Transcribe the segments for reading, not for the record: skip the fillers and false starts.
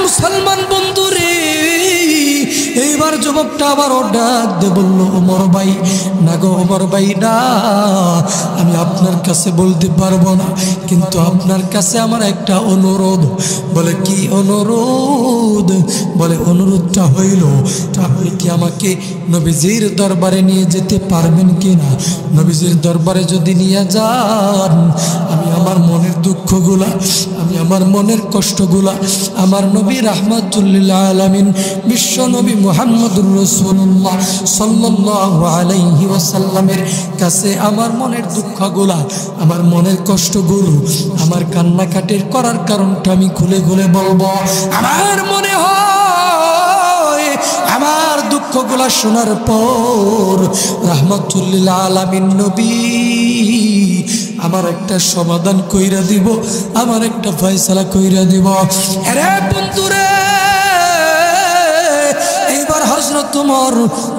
মুসলমান বন্ধু রে, এইবার যুবকটা আবারও ডাক দিয়ে বলল, ওমর ভাই না গো ওমর ভাই না, আমি আপনার কাছে বলতে পারবো না, কিন্তু আপনার কাছে আমার একটা অনুরোধ। বলে কি অনুরোধ? বলে অনুরোধটা হইল আপনি কি আমাকে নবীজির দরবারে নিয়ে যেতে পারবেন কিনা? নবীজির দরবারে যদি নিয়ে যান, আমি আমার মনের দুঃখগুলা, আমি আমার মনের কষ্টগুলা আমার নবী রাহমাতুল্লিল আলামিন বিশ্ব নবী মুহাম্মদুর রাসূলুল্লাহ সাল্লাল্লাহু আলাইহি ওয়াসাল্লামের কাছে আমার মনের দুঃখগুলা, আমার মনের কষ্টগুলো, আমার কান্নাকাটির করার কারণটা আমি খুলে খুলে বলবো। আমার মনে হয় আমার দুঃখগুলা শোনার পর রাহমাতুল্লিল আলামিন নবী আমার একটা সমাধান কইরা দিব, আমার একটা ফয়সালা কইরা দিব। আরে বন্ধুরে, এইবার হযরত ওমর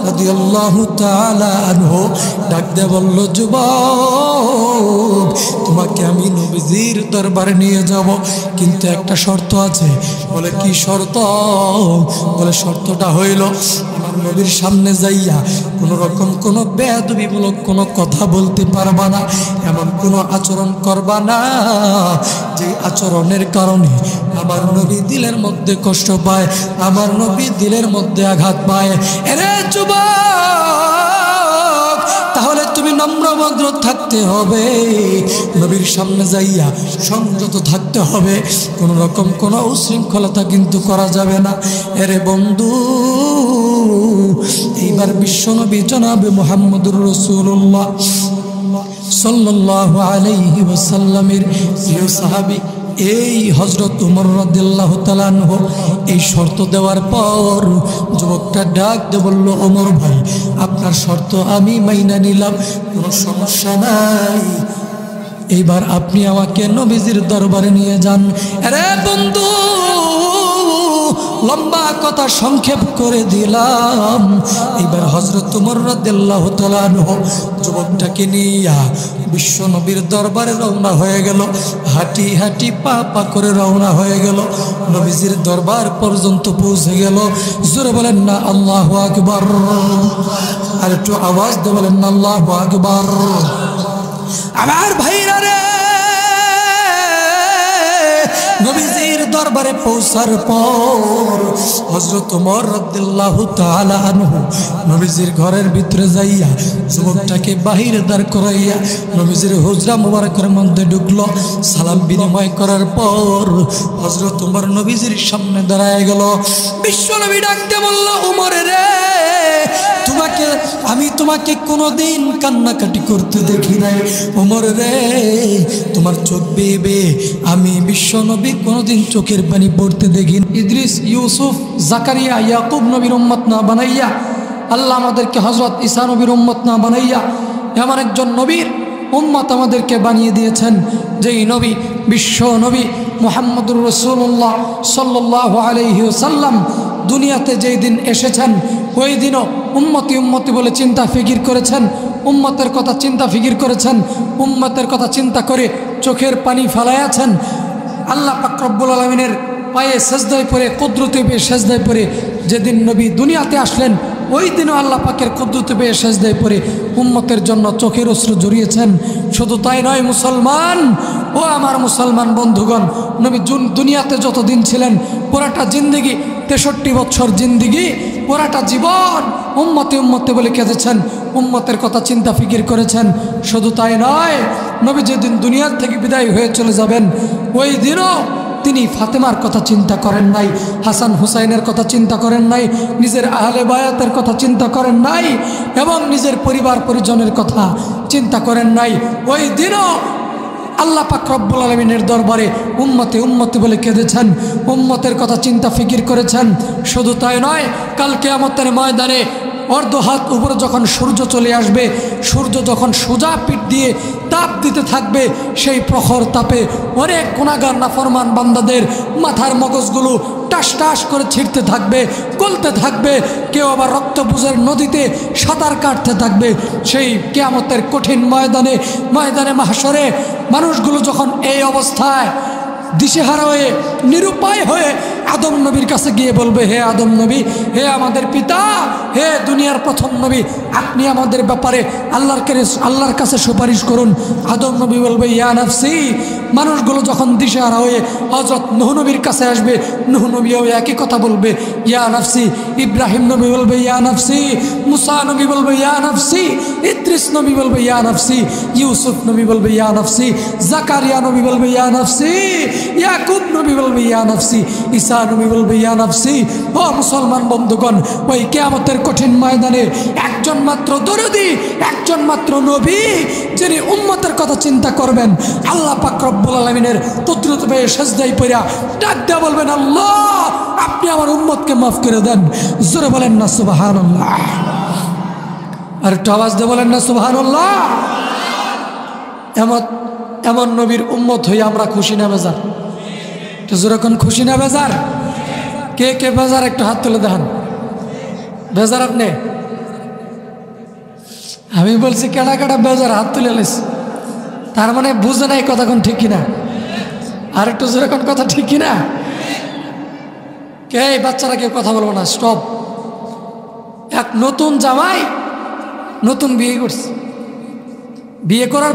রাদিয়াল্লাহু তাআলা আনহু ডাক দিয়ে বলল, যুবক তোমাকে আমি নবীজির দরবারে নিয়ে যাব, কিন্তু একটা শর্ত আছে। বলে কি শর্ত? বলে শর্তটা হইল আমার নবীর সামনে যাইয়া কোনো রকম কোনো বেয়াদবিমূলক কোনো কথা বলতে পারবা না, এমন কোনো আচরণ করবা না যে আচরণের কারণে আমার নবী দিলের মধ্যে কষ্ট পায়, আমার নবী দিলের মধ্যে আঘাত পায়। এরে যুবক, তাহলে তুমি নম্রভদ্র থাকতে হবে, নবীর সামনে যাইয়া সংযত থাকতে হবে, কোন রকম কোনো উশৃঙ্খলতা কিন্তু করা যাবে না। এরে বন্ধু, এইবার বিশ্বনবী জনাবে মুহাম্মদুর রাসূলুল্লাহ সাল্লাল্লাহু আলাইহি ওয়াসাল্লামের প্রিয় সাহাবী এই হযরত ওমর রাদিয়াল্লাহু তাআলা আনহু এই শর্ত দেওয়ার পর যুবকটা ডাক দিয়ে বলল, ওমর ভাই আপনার শর্ত আমি মাইনা নিলাম, কোনো সমস্যা নাই, এইবার আপনি আমাকে নবীজির দরবারে নিয়ে যান। আরে বন্ধু, লম্বা কথা সংক্ষেপ করে দিলাম। এবার হযরত ওমর রাদিয়াল্লাহু তাআলা আনহু যুবকটাকে নিয়ে বিশ্ব নবীর দরবারে রওনা হয়ে গেল। হাঁটি হাঁটি পা পা করে রওনা হয়ে গেল, নবীজির দরবার পর্যন্ত পৌঁছে গেল। জোরে বলেন না আল্লাহু আকবার, আর একটু আওয়াজ দিয়ে বলেন না আল্লাহু আকবার। আমার ভাইরা রে, নবীজির দরবারে পৌঁছার পর হযরত ওমর রাদিয়াল্লাহু তাআলা আনহু নবীজির ঘরের ভিতরে যাইয়া যুবকটাকে বাহিরে দাঁড় করাইয়া নবীজির হুজরা মুবারকের মধ্যে ঢুকলো। সালাম বিনিময় করার পর হযরত ওমর নবীজির সামনে দাঁড়ায় গেল। বিশ্ব নবী ডাকতে বলল, ওমর রে, তোমাকে কোনোদিন কান্নাকাটি করতে দেখি নাই। ওমর রে, তোমার চোখ বেয়ে আমি বিশ্ব নবী কোনোদিন চোখের পানি পড়তে দেখি। ইদ্রিস, ইউসুফ, জাকারিয়া, ইয়াকুব নবীর উম্মত না বানাইয়া আল্লাহ আমাদেরকে হযরত ঈসা নবীর উম্মত না বানাইয়া এমন একজন নবীর উম্মত আমাদেরকে বানিয়ে দিয়েছেন, যেই নবী বিশ্ব নবী মুহাম্মদুর রাসূলুল্লাহ সাল্লাল্লাহু আলাইহি ওয়াসাল্লাম দুনিয়াতে যেই দিন এসেছেন ওই দিনও উম্মতি উম্মতি বলে চিন্তা ফিকির করেছেন, উম্মতের কথা চিন্তা ফিকির করেছেন, উম্মতের কথা চিন্তা করে চোখের পানি ফেলাইয়াছেন। আল্লাহ পাক রব্বুল আলামিনের পায়ে সেজদায় পড়ে, কুদরতে পেয়ে সেজদায় পড়ে যেদিন নবী দুনিয়াতে আসলেন ওই দিনও আল্লাহ পাকের কুদরতে পেয়ে সেজদায় পড়ে উম্মতের জন্য চোখের অশ্রু জড়িয়েছেন। শুধু তাই নয় মুসলমান, ও আমার মুসলমান বন্ধুগণ, নবী দুনিয়াতে যতদিন ছিলেন পুরাটা জিন্দিগি, 63 বছর জিন্দিগি, পুরাটা জীবন উম্মতে উম্মতে বলে কেঁদেছেন, উম্মতের কথা চিন্তা ফিকির করেছেন। শুধু তাই নয়, নবী যেদিন দুনিয়ার থেকে বিদায় হয়ে চলে যাবেন ওই দিনও তিনি ফাতেমার কথা চিন্তা করেন নাই, হাসান হুসাইনের কথা চিন্তা করেন নাই, নিজের আহলে বায়াতের কথা চিন্তা করেন নাই, এবং নিজের পরিবার পরিজনের কথা চিন্তা করেন নাই। ওই দিনও আল্লাহ পাক রব্বুল আলামিনের দরবারে উম্মতে উম্মতে বলে কেঁদেছেন, উম্মতের কথা চিন্তা ফিকির করেছেন। শুধু তাই নয়, কাল কিয়ামতের ময়দানে অর্ধ হাত উপরে যখন সূর্য চলে আসবে, সূর্য যখন সোজা পিঠ দিয়ে তাপ দিতে থাকবে, সেই প্রখর তাপে অনেক গুনাহগার নাফরমান বান্দাদের মাথার মগজগুলো টাস টাস করে ছিঁড়তে থাকবে, গলতে থাকবে, কেউ আবার রক্তপুজের নদীতে সাঁতার কাটতে থাকবে। সেই কিয়ামতের কঠিন ময়দানে, ময়দানে মাহশরে মানুষগুলো যখন এই অবস্থায় দিশেহারা হয়ে, নিরুপায় হয়ে আদম নবীর কাছে গিয়ে বলবে, হে আদম নবী, হে আমাদের পিতা, হে দুনিয়ার প্রথম নবী, আপনি আমাদের ব্যাপারে আল্লাহর কাছে সুপারিশ করুন। আদম নবী বলবে, ইয়া নাফসি। মানুষগুলো যখন দিশেহারা হয়ে হযরত নূহ নবীর কাছে আসবে, নূহ নবীও একই কথা বলবে, ইয়া নাফসি। ইব্রাহিম নবী বলবে, ইয়া নাফসি। মুসা নবী বলবে, ইয়া নাফসি। ইদ্রিস নবী বলবে, ইয়া নাফসি। ইউসুফ নবী বলবে, ইয়া নাফসি। জাকারিয়া নবী বলবে, ইয়া নাফসি। ইয়াকুব নবী বলবে, ইয়া নাফসি। ঈসা নবী বলবে, ইয়া নাফসি। ও মুসলমান বন্ধুগণ, ওই কিয়ামতের কঠিন ময়দানে একজন মাত্র দরদী, একজন মাত্র নবী, যিনি উম্মতের কথা চিন্তা করবেন, আল্লাহ পাক রব্বুল আলামিনের কুদরত পেয়ে সিজদায় পড়া ডাক দিয়ে বলবেন, আল্লাহ আপনি আমার উম্মতকে মাফ করে দেন। জোরে বলেন না সুবহানাল্লাহ। আর একটু আওয়াজ দিয়ে বলেন না সুবহানাল্লাহ। এমন নবীর উম্মত হয়ে আমরা খুশি না বেজার? তো যেরকম খুশি না বেজার? কে কে বেজার একটু হাত তুলে দেখান। বেজার আপনি? আমি বলছি কেডা কেডা বেজার হাত তুলে লেস, তার মানে বুঝে নাই কথা কোন ঠিক কিনা? আর একটু যেরকম কথা ঠিক কিনা? কে বাচ্চারা কেউ কথা বলবো না, স্টপ। এক নতুন জামাই নতুন বিয়ে করছে, বিয়ে করার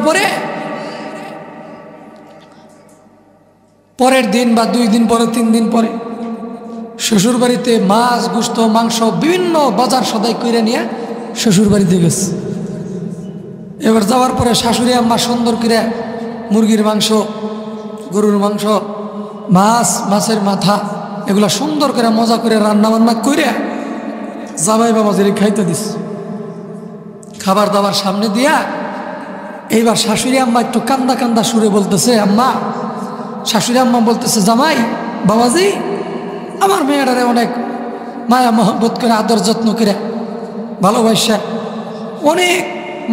পরের দিন বা 2 দিন পরে 3 দিন পরে শ্বশুর বাড়িতে মাছ, গোশত, মাংস বিভিন্ন বাজার সদাই করে নিয়ে শ্বশুর বাড়িতে গেছে। এবার যাওয়ার পরে শাশুড়ি আম্মা সুন্দর করে মুরগির মাংস, গরুর মাংস, মাছ, মাছের মাথা এগুলা সুন্দর করে মজা করে রান্না বান্না করে জামাই বাবাজিরে খাইতে দিস। খাবার দাবার সামনে দিয়া এইবার শাশুড়ি আম্মা একটু কান্দা কান্দা সুরে বলতেছে, আম্মা, শাশুড়ি আম্মা বলতেছে, জামাই বাবাজি, আমার মেয়েটারে অনেক মায়া মহব্বত করে আদর যত্ন করে ভালোবাসা অনেক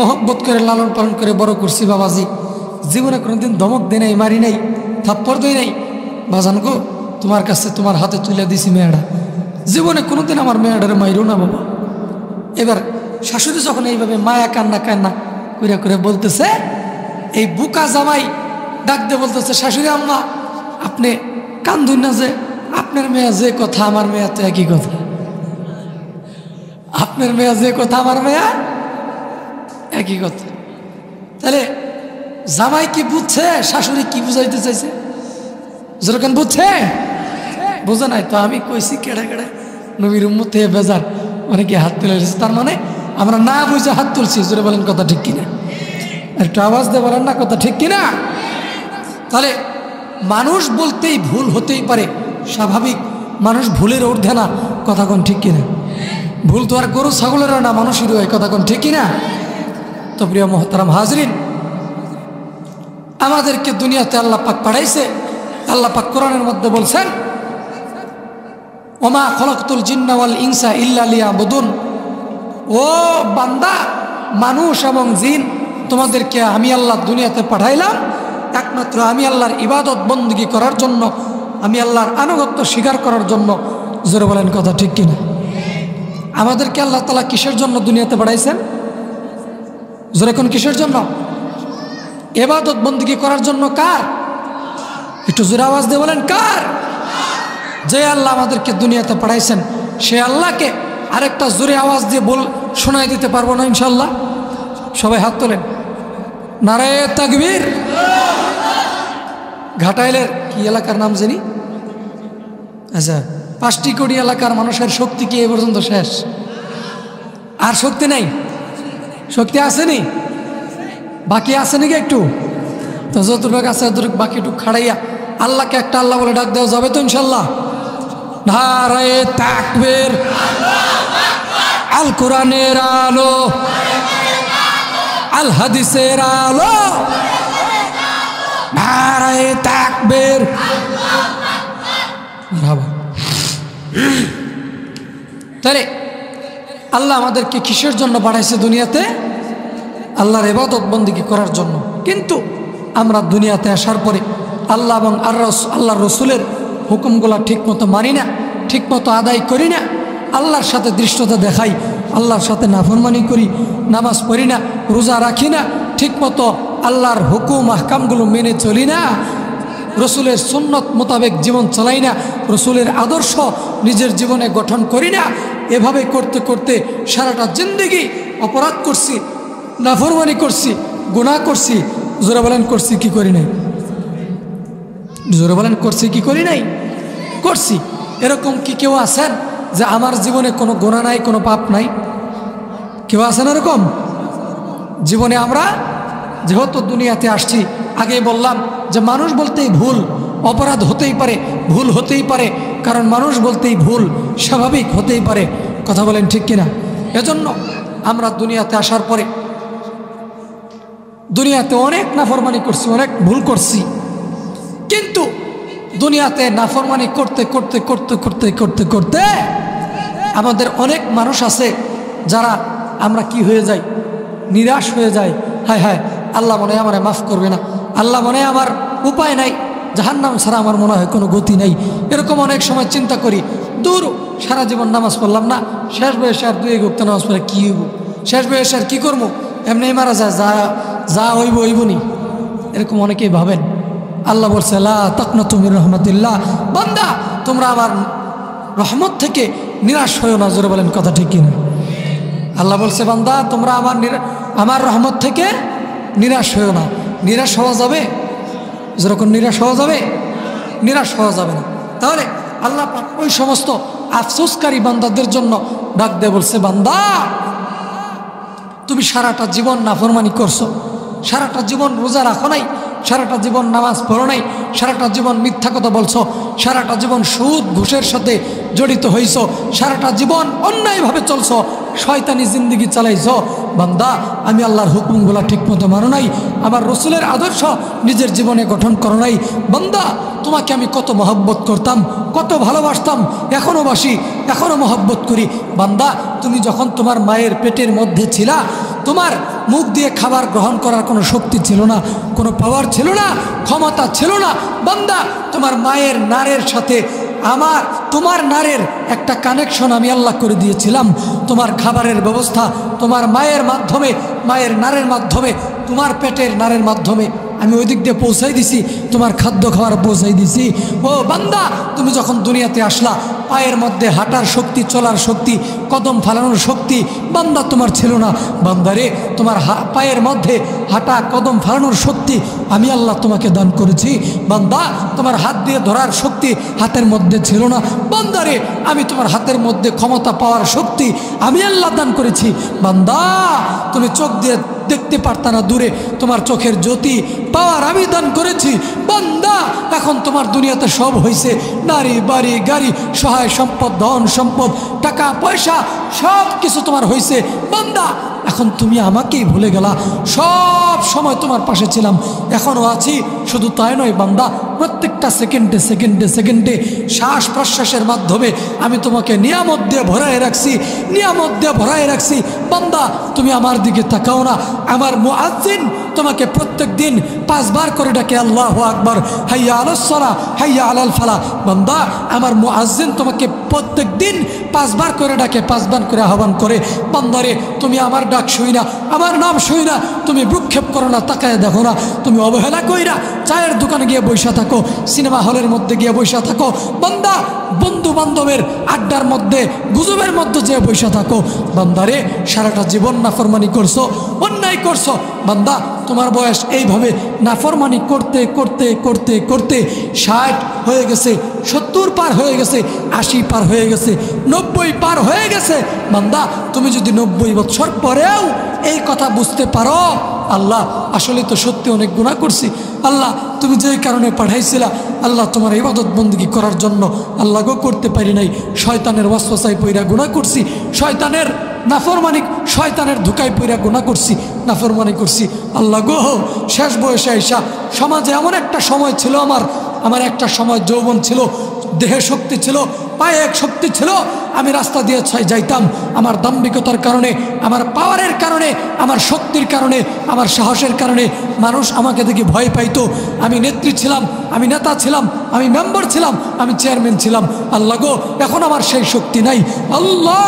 মহব্বত করে লালন পালন করে বড় করছি বাবাজি। জীবনে কোনোদিন ধমক দেয় নাই, মারি নাই, থাপ্পড় দেয় নাই। বাজান গো, তোমার কাছে তোমার হাতে তুলে দিছি মেয়েটা, জীবনে কোনোদিন আমার মেয়েটারে মাইরো না বাবা। এবার শাশুড়ি যখন এইভাবে মায়া কান্না কান্না করে করে বলতেছে, এই বুকা জামাই ডাক দিয়ে বলতেছে, শাশুড়ি আম্মা আপনি কান্দুন না, যে আপনার মেয়ে যে কথা আমার মেয়ে তো একই কথা, আপনার মেয়ে যে কথা আমার মেয়ে একই কথা। তাহলে জামাই কি বুঝছে শাশুড়ি কি বুঝাইতে চাইছে? যেরকম বুঝছে, বোঝা নাই তো। আমি কইছি কেড়ে কেড়ে নবীর উম্মত থেকে বেজার, অনেকে হাত তুলে এসেছে, তার মানে আমরা না বুঝে হাত তুলছি। জোরে বলেন কথা ঠিক কিনা? একটু আওয়াজ দিয়ে বলেন না কথা ঠিক কিনা? তাহলে মানুষ বলতেই ভুল হতেই পারে, স্বাভাবিক, মানুষ ভুলের ঊর্ধ্বে না, কথা কোন ঠিক কিনা? ভুল তো আর গরু ছাগলেরও না, মানুষেরও হয়, কথা কোন ঠিক কিনা? তো প্রিয় মোহতারাম হাজরিন, আমাদেরকে দুনিয়াতে আল্লাহ পাক পাঠাইছে। আল্লাহ পাক কোরআনের মধ্যে বলছেন, ওমা খলাকতুল জিন্না ওয়াল ইনসা ইল্লা লিয়াবুদুন। ও বান্দা, মানুষ এবং জিন তোমাদেরকে আমি আল্লাহ দুনিয়াতে পাঠাইলাম একমাত্র আমি আল্লাহর ইবাদত বন্দেগী করার জন্য, আমি আল্লাহর আনুগত্য স্বীকার করার জন্য। জোরে বলেন কথা ঠিক কিনা? আমাদেরকে আল্লাহ তাআলা কিসের জন্য দুনিয়াতে পাঠাইছেন? জোরে কোন কিসের জন্য? ইবাদত বন্দেগী করার জন্য। কার? একটু জোরে আওয়াজ দিয়ে বলেন কার? যে আল্লাহ আমাদেরকে দুনিয়াতে পাঠাইছেন সে আল্লাহকে আরেকটা জোরে আওয়াজ দিয়ে শোনাই দিতে পারবো না ইনশাল্লাহ? সবাই হাত তোলেন, নারায়ে তাকবীর। ঘাটাইলের কি এলাকার নাম জানি? আচ্ছা, 5টি কোটি এলাকার মানুষের শক্তি কি এ পর্যন্ত শেষ? আর শক্তি নাই? শক্তি আসেনি? বাকি আছে নাকি একটু? তো যতটুকু আছে ততটুকু বাকিটুকু খাড়াইয়া আল্লাহকে একটা আল্লাহ বলে ডাক দেওয়া যাবে তো ইনশাল্লাহ? নারায়ে তাকবীর। আল কোরআনের আলো, আল হাদিসের আলো, নারায়ে তাকবীর। তাহলে আল্লাহ আমাদেরকে কিসের জন্য পাঠাইছে দুনিয়াতে? আল্লাহর ইবাদত বন্দেগী করার জন্য। কিন্তু আমরা দুনিয়াতে আসার পরে আল্লাহ এবং আল্লাহর রসুলের হুকুমগুলো ঠিকমতো মানি না, ঠিকমতো আদায় করি না, আল্লাহর সাথে দৃষ্টতা দেখাই, আল্লাহর সাথে নাফরমানি করি, নামাজ পড়ি না, রোজা রাখি না, ঠিকমতো আল্লাহর হুকুম আহকামগুলো মেনে চলি না। রসুলের সুন্নত মোতাবেক জীবন চালাই না, রসুলের আদর্শ নিজের জীবনে গঠন করি না, এভাবে করতে করতে সারাটা জিন্দেগি অপরাধ করছি, নাফরমানি করছি, গুনাহ করছি। জোরে বলেন করছি কি করি নাই? জোরে বলেন করছি কি করি নাই? করছি। এরকম কি কেউ আছেন যে আমার জীবনে কোনো গুনাহ নাই, কোনো পাপ নাই? কেউ আছেন এরকম? জীবনে আমরা যেহেতু দুনিয়াতে আসছি, আগেই বললাম যে মানুষ বলতেই ভুল, অপরাধ হতেই পারে, ভুল হতেই পারে, কারণ মানুষ বলতেই ভুল, স্বাভাবিক হতেই পারে। কথা বলেন ঠিক কিনা? এজন্য আমরা দুনিয়াতে আসার পরে দুনিয়াতে অনেক নাফরমানি করছি, অনেক ভুল করছি, কিন্তু দুনিয়াতে নাফরমানি করতে করতে করতে করতে করতে করতে আমাদের অনেক মানুষ আছে যারা আমরা কি হয়ে যাই, নিরাশ হয়ে যায়। হায় হায়, আল্লাহ মনে হয় আমার মাফ করবে না, আল্লাহ মনে হয় আমার উপায় নাই, জাহান্নাম ছাড়া আমার মনে হয় কোনো গতি নেই। এরকম অনেক সময় চিন্তা করি, দূর সারা জীবন নামাজ পড়লাম না, শেষ বয়সে আর 2 ওয়াক্ত নামাজ পড়ে কী হইব, শেষ বয়সে আর কী করবো, এমনি মারা যায়, যা যা হইব হইবনি। এরকম অনেকেই ভাবেন। আল্লাহ বলছে লা তাকনাতু মির রাহমাতিল্লাহ, বান্দা তোমরা আমার রহমত থেকে নিরাশ হয়েও না। জোরে বলেন কথা ঠিক কিনা? আল্লাহ বলছে বান্দা তোমরা আমার রহমত থেকে নিরাশ হয়েও না। নিরাশ হওয়া যাবে? যেরকম নিরাশ হওয়া যাবে? নিরাশ হওয়া যাবে না। তাহলে আল্লাহ পাক ওই সমস্ত আফসোসকারী বান্দাদের জন্য ডাক দিয়ে বলছে, বান্দা তুমি সারাটা জীবন নাফরমানি করছো, সারাটা জীবন রোজা রাখো নাই, সারাটা জীবন নামাজ পড়ো নাই, সারাটা জীবন মিথ্যা কথা বলছো, সারাটা জীবন সুদ ঘুষের সাথে জড়িত হইছ, সারাটা জীবন অন্যায়ভাবে চলছো, শয়তানি জিন্দিগি চালাইছো। বান্দা আমি আল্লাহর হুকুমগুলো ঠিকমতো মানো নাই, আমার রসুলের আদর্শ নিজের জীবনে গঠন করো নাই। বান্দা তোমাকে আমি কত মহব্বত করতাম, কত ভালোবাসতাম, এখনও বাসি, এখনও মহব্বত করি। বান্দা তুমি যখন তোমার মায়ের পেটের মধ্যে ছিলা, তোমার মুখ দিয়ে খাবার গ্রহণ করার কোনো শক্তি ছিল না, কোনো পাওয়ার ছিল না, ক্ষমতা ছিল না। বান্দা তোমার মায়ের নারের সাথে তোমার নারের একটা কানেকশন আমি আল্লাহ করে দিয়েছিলাম। তোমার খাবারের ব্যবস্থা তোমার মায়ের মাধ্যমে, মায়ের নারের মাধ্যমে, তোমার পেটের নারের মাধ্যমে আমি ওই দিক দিয়ে পৌঁছাই দিছি, তোমার খাদ্য খাবার পৌঁছাই দিছি। ও বান্দা তুমি যখন দুনিয়াতে আসলা, পায়ের মধ্যে হাঁটার শক্তি, চলার শক্তি, কদম ফালানোর শক্তি বান্দা তোমার ছিল না। বান্দারে তোমার পায়ের মধ্যে হাঁটা, কদম ফালানোর শক্তি আমি আল্লাহ তোমাকে দান করেছি। বান্দা তোমার হাত দিয়ে ধরার শক্তি হাতের মধ্যে ছিল না। বান্দারে আমি তোমার হাতের মধ্যে ক্ষমতা পাওয়ার শক্তি আমি আল্লাহ দান করেছি। বান্দা তুমি চোখ দিয়ে দেখতে পারতা না দূরে, তোমার চোখের জ্যোতি পাওয়ার আমি দান করেছি। বান্দা এখন তোমার দুনিয়াতে সব হয়েছে, নারী, বাড়ি, গাড়ি, সহায় সম্পদ, ধন সম্পদ, টাকা পয়সা সব কিছু তোমার হয়েছে। বান্দা এখন তুমি আমাকেই ভুলে গেলা, সব সময় তোমার পাশে ছিলাম, এখনও আছি। শুধু তাই নয় বান্দা, প্রত্যেকটা সেকেন্ডে সেকেন্ডে সেকেন্ডে শ্বাস প্রশ্বাসের মাধ্যমে আমি তোমাকে নিয়ামত দিয়ে ভরায় রাখছি, নিয়ামত দিয়ে ভরায় রাখছি। বান্দা তুমি আমার দিকে তাকাও না। আমার মুআজ্জিন তোমাকে প্রত্যেক দিন 5 বার করে ডাকে, আল্লাহু আকবার, হাইয়া আলাস সালাহ, হাইয়া আলাল ফালাহ। বান্দা আমার মুআজ্জিন তোমাকে প্রত্যেক দিন 5 বার করে ডাকে, 5 বার করে আহ্বান করে। বান্দারে তুমি আমার ডাক শুই না, আমার নাম শুই না, তুমি ভ্রুক্ষেপ করো না, তাকায় দেখো না, তুমি অবহেলা কইরা চায়ের দোকানে গিয়ে বসে থাকো, সিনেমা হলের মধ্যে গিয়ে বসে থাকো। বান্দা বন্ধু বান্ধবের আড্ডার মধ্যে, গুজবের মধ্যে যে বসে থাকো। বান্দারে সারাটা জীবন নাফরমানি করছো, অন্যায় করছো। বান্দা তোমার বয়স এইভাবে নাফরমানি করতে করতে করতে করতে 60 হয়ে গেছে, 70 পার হয়ে গেছে, 80 পার হয়ে গেছে, 90 পার হয়ে গেছে। বান্দা তুমি যদি 90 বছর পরেও এই কথা বুঝতে পারো, আল্লাহ আসলে তো সত্যি অনেক গুনাহ করছি, আল্লাহ তুমি যেই কারণে পাঠাইছিলা, আল্লাহ তোমার ইবাদত বন্দেগী করার জন্য, আল্লাহ গো করতে পারি নাই, শয়তানের ওয়াসওয়াসায় পইরা গুনাহ করছি, শয়তানের নাফরমানি, শয়তানের ধোঁকায় পইরা গুনাহ করছি, নাফরমানি করছি। আল্লাহ গো শেষ বয়সে আইসা সমাজে এমন একটা সময় ছিল, আমার একটা সময় যৌবন ছিল, দেহে শক্তি ছিল, পায়ে এক শক্তি ছিল, আমি রাস্তা দিয়ে যাইতাম। আমার দাম্ভিকতার কারণে, আমার পাওয়ারের কারণে, আমার শক্তির কারণে, আমার সাহসের কারণে মানুষ আমাকে দেখে ভয় পাইতো। আমি নেত্রী ছিলাম, আমি নেতা ছিলাম, আমি মেম্বার ছিলাম, আমি চেয়ারম্যান ছিলাম। আল্লাহ গো এখন আমার সেই শক্তি নাই। আল্লাহ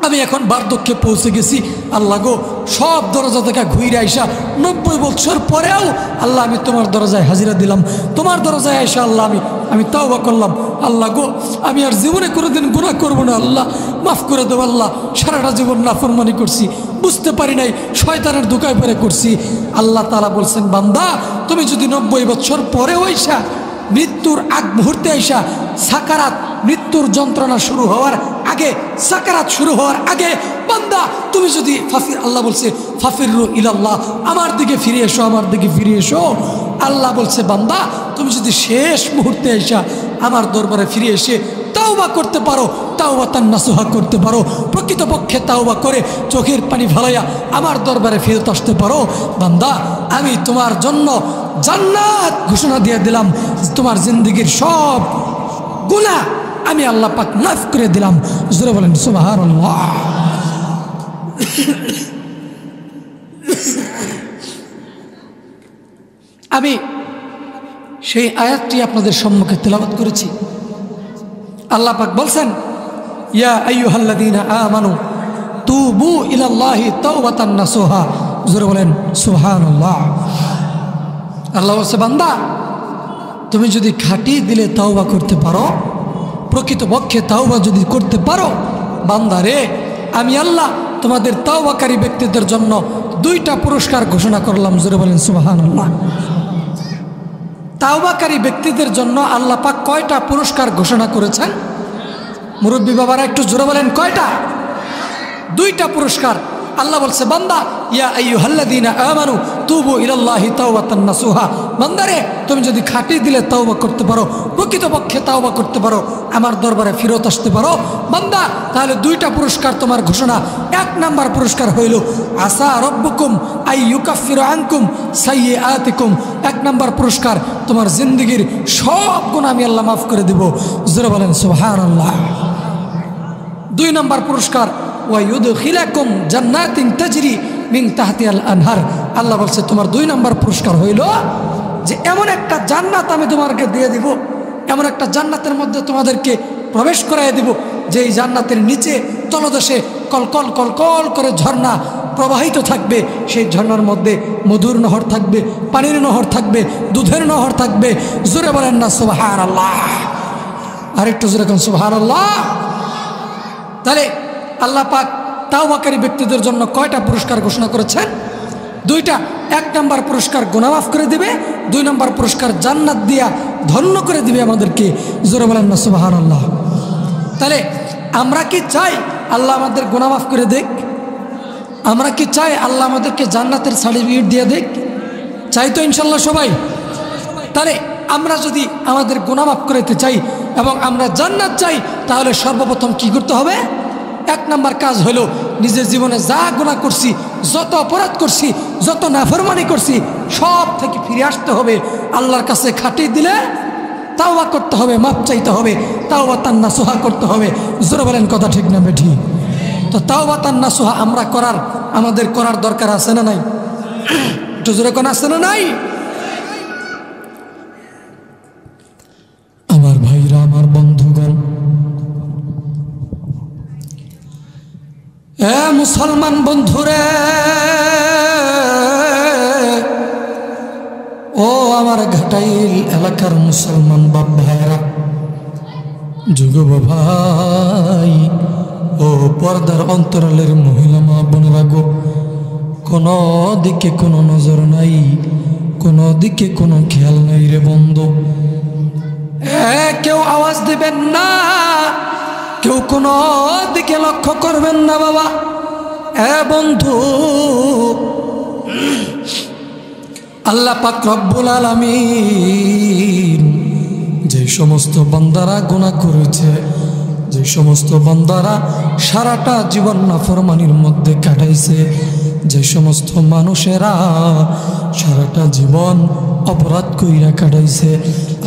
আমি এখন বার্ধক্যে পৌঁছে গেছি, আল্লাহ গো সব দরজা থেকে ঘুরে আইসা 90 বছর পরেও আল্লাহ আমি তোমার দরজায় হাজিরা দিলাম, তোমার দরজায় আইসা আল্লাহ আমি তাওবা করলাম, আল্লাহ গো আমি আর জীবনে কোনোদিন গুনাহ করবো না, আল্লাহ মাফ করে দেবো, আল্লাহ সারাটা জীবন নাফরমানি করছি, বুঝতে পারি নাই, শয়তানের ধোঁকায় পড়ে করছি। আল্লাহ তাআলা বলছেন, বান্দা তুমি যদি 90 বছর পরেও আইসা মৃত্যুর আগ মুহূর্তে আইসা সাকারাত, মৃত্যুর যন্ত্রণা শুরু হওয়ার আগে, সাকারাত শুরু হওয়ার আগে বান্দা তুমি যদি আল্লাহ বলছে ফাফিরু ইলাল্লাহ, আমার দিকে ফিরে এসো, আমার দিকে ফিরে এসো। আল্লাহ বলছে বান্দা তুমি যদি শেষ মুহূর্তে আইসা আমার দরবারে ফিরে এসে তাওবা করতে পারো, তাওবাতান নাসুহা করতে পারো, প্রকৃতপক্ষে তাওবা করে চোখের পানি ফালাইয়া আমার দরবারে ফেরত আসতে পারো, বান্দা আমি তোমার জন্য জান্নাত ঘোষণা দিয়ে দিলাম, তোমার জিন্দেগির সব গুনাহ আমি আল্লাহ পাক মাফ করে দিলাম। জোরে বলেন সুবহানাল্লাহ। আমি সেই আয়াতটি আপনাদের সম্মুখে তেলাওয়াত করেছি। আল্লাহ পাক বলছেন, ইয়া আইয়ুহাল্লাযীনা আমানু তুবু ইলাল্লাহি তাওবাতান নাসুহা। জোরে বলেন সুবহানাল্লাহ। আল্লাহ বলছে, বান্দা তুমি যদি খাঁটি দিলে তাওবা করতে পারো, প্রকৃতপক্ষে তাওবা যদি করতে পারো, বান্দা রে আমি আল্লাহ তোমাদের তাওবাকারী ব্যক্তিদের জন্য 2টা পুরস্কার ঘোষণা করলাম। জোরে বলেন সুবহানাল্লাহ। তাওবাকারী ব্যক্তিদের জন্য আল্লাহ পাক কয়টা পুরস্কার ঘোষণা করেছেন? মুরব্বী বাবারা একটু জোরে বলেন, কয়টা? 2টা পুরস্কার। আল্লাহ বলছে, বান্দা ইয়া আইয়ুহাল্লাযীনা আমানু তুবু ইলাল্লাহি তাওবাতান নাসুহা, বান্দারে তুমি যদি খাঁটি দিলে তাওবা করতে পারো, প্রকৃতপক্ষে তাওবা করতে পারো, আমার দরবারে ফিরত আসতে পারো, বান্দা তাহলে 2টা পুরস্কার তোমার ঘোষণা। 1 নাম্বার পুরস্কার হইল আসা রব্বুকুম আইয়ুকাফিরু আনকুম সাইয়্যাতিকুম। 1 নাম্বার পুরস্কার তোমার জিন্দেগির সব গুনাহ আমি আল্লাহ মাফ করে দেব। জোরে বলেন সুবহানাল্লাহ। 2 নাম্বার পুরস্কার ওয়ায়ুদখিলাকুম জান্নাতিন তাজরি মিন তাহতিহাল আনহার। আল্লাহ বলছে তোমার 2 নাম্বার পুরস্কার হইল যে এমন একটা জান্নাত আমি তোমাকে দিয়ে দিব, এমন একটা জান্নাতের মধ্যে তোমাদেরকে প্রবেশ করাই দিব যে এই জান্নাতের নিচে তলদেশে কলকল কলকল করে ঝর্ণা প্রবাহিত থাকবে। সেই ঝর্ণার মধ্যে মধুর নহর থাকবে, পানির নহর থাকবে, দুধের নহর থাকবে। জোরে বলেন না সুবহানাল্লাহ। আরেকটু জোরে কোন সুবহানাল্লাহ। তাহলে আল্লাহ পাক তাওবাকারী ব্যক্তিদের জন্য কয়টা পুরস্কার ঘোষণা করেছেন? 2টা। 1 নাম্বার পুরস্কার গুনাহ মাফ করে দিবে, 2 নাম্বার পুরস্কার জান্নাত দিয়া ধন্য করে দিবে আমাদেরকে। জোরে বলেন না সুবহানাল্লাহ। তাহলে আমরা কি চাই আল্লাহ আমাদের গুনাহ মাফ করে দেখ? আমরা কি চাই আল্লাহ আমাদেরকে জান্নাতের সার্টিফিকেট দিয়ে দেখ? চাই তো ইনশাল্লাহ সবাই। তাহলে আমরা যদি আমাদের গুনাহ মাফ করতে চাই এবং আমরা জান্নাত চাই, তাহলে সর্বপ্রথম কি করতে হবে? 1 নাম্বার কাজ হলো নিজের জীবনে যা গুনাহ করছি, যত অপরাধ করছি, যত নাফরমানি করছি, সব থেকে ফিরে আসতে হবে, আল্লাহর কাছে খাঁটি দিলে তাওবা করতে হবে, মাপ চাইতে হবে, তাওবাতান নাসুহা করতে হবে। জোরে বলেন কথা ঠিক না বেঠি? তো তাওবাতান নাসুহা আমাদের করার দরকার আছে না নাই? একটু জোরে কোন আছে না নাই? আমার ভাইরা, আমার বন্ধুগণ, এ মুসলমান বন্ধুরে, ও আমার ঘাটাইল এলাকার মুসলমান বাপ ভাইরা, যুবক ভাই, ও পর্দার অন্তরালের মহিলা মা বোনেরা গো, কোনো দিকে কোনো নজর নাই, কোনো দিকে কোনো খেয়াল নাই রে বন্ধু। কেউ আওয়াজ দিবেন না, কেউ কোনো দিকে লক্ষ্য করবেন না বাবা। বন্ধু, আল্লাহ পাক রব্বুল আলামিন যে সমস্ত বান্দারা গুনাহ করেছে, যে সমস্ত বান্দারা সারাটা জীবন নাফরমানির মধ্যে কাটাইছে, যে সমস্ত মানুষেরা সারাটা জীবন অপরাধ কইরা কাটাইছে,